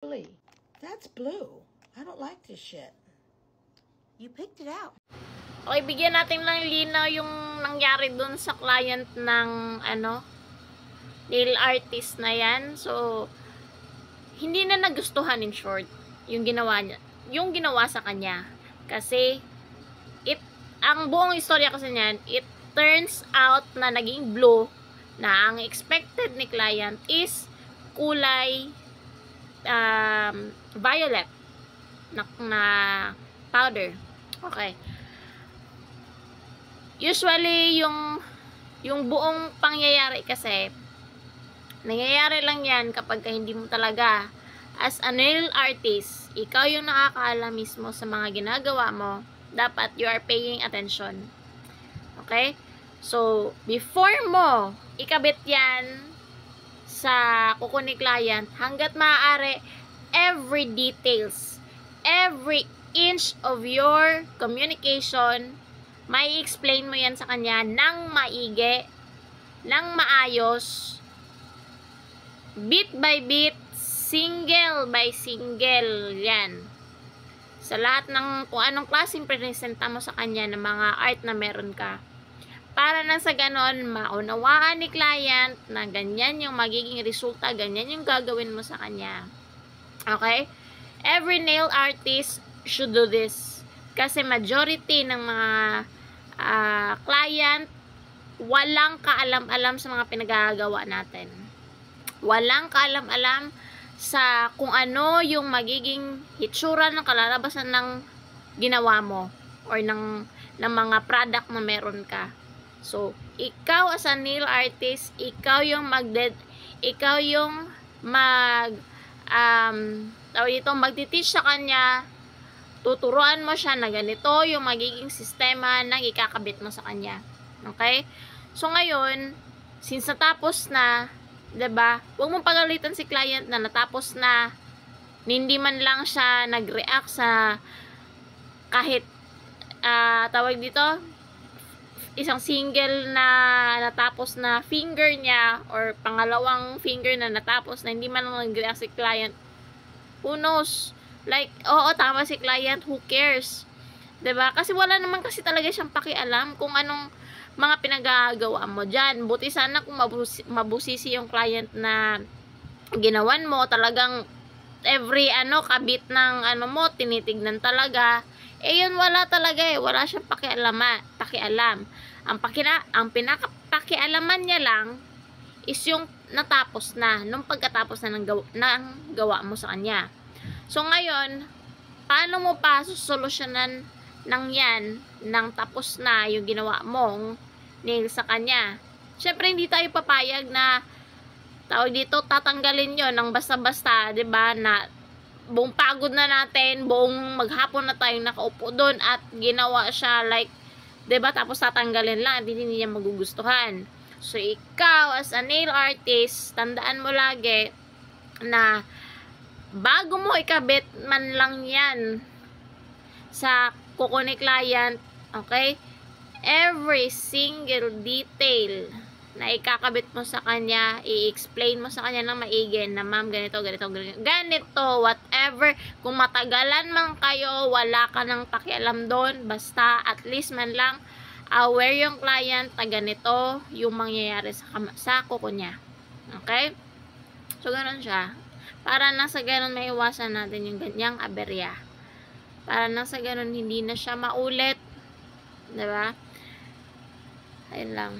Really? That's blue. I don't like this shit. You picked it out. Okay, bigyan natin ng linaw yung nangyari dun sa client ng nail artist na yan. So, hindi na nagustuhan, in short, yung ginawa niya, yung ginawa sa kanya. Kasi, ang buong istorya kasi niyan, it turns out na naging blue, na ang expected ni client is kulay violet na powder. Okay. Usually, yung buong pangyayari kasi, nangyayari lang yan kapag hindi mo talaga, as a nail artist, ikaw yung nakakaalam mismo sa mga ginagawa mo, dapat you are paying attention. Okay? So, before mo ikabit yan sa kuko ni client, hanggat maaari, every details, every inch of your communication, may explain mo yan sa kanya ng maigi, ng maayos, bit by bit, single by single, yan. Sa lahat ng kung anong klaseng presenta mo sa kanya ng mga art na meron ka. Para na sa ganon, maunawaan ni client na ganyan yung magiging resulta, ganyan yung gagawin mo sa kanya. Okay? Every nail artist should do this. Kasi majority ng mga client, walang kaalam-alam sa mga pinagagawa natin. Walang kaalam-alam sa kung ano yung magiging hitsura ng kalalabasan ng ginawa mo or ng mga product na meron ka. So, ikaw as a nail artist, ikaw yung magti-teach sa kanya, tuturuan mo siya na ganito yung magiging sistema ng ikakabit mo sa kanya. Okay? So, ngayon, since natapos na, diba, huwag mong pagalitan si client na natapos na, hindi man lang siya nag-react sa kahit, tawag dito, isang single na natapos na finger niya or pangalawang finger na natapos na hindi man lang nag-react si client. Who knows? Like, oo, tama si client, who cares? 'Di ba? Kasi wala naman kasi talaga siyang pakialam kung anong mga pinagagawa mo diyan. Buti sana kung mabusisi yung client na ginawan mo, talagang every kabit ng mo tinitignan talaga. Yun wala talaga wala siyang pakialam. Ang pinakapakialaman niya lang is yung natapos na, nung pagkatapos na ng gawa mo sa kanya. So ngayon, paano mo pa susolusyonan ng yan, nang tapos na yung ginawa mong nail sa kanya? Syempre hindi tayo papayag na tawag dito, tatanggalin yon ng basta-basta, 'di ba? Na buong pagod na natin, buong maghapon na tayong nakaupo doon at ginawa siya like, 'di ba? Tapos tatanggalin lang, hindi niya magugustuhan. So ikaw as a nail artist, tandaan mo lagi na bago mo ikabit man lang 'yan sa kuko ni client, okay? Every single detail na ikakabit mo sa kanya, i-explain mo sa kanya ng maigi na ma'am, ganito, whatever. Kung matagalan man kayo, wala ka nang pakialam doon, basta at least man lang aware yung client na ganito yung mangyayari sa kuko niya. Okay? So, ganun siya. Para na sa ganun maiwasan natin yung ganyang aberya. Para na sa ganun hindi na siya maulit. Diba? Ayun lang.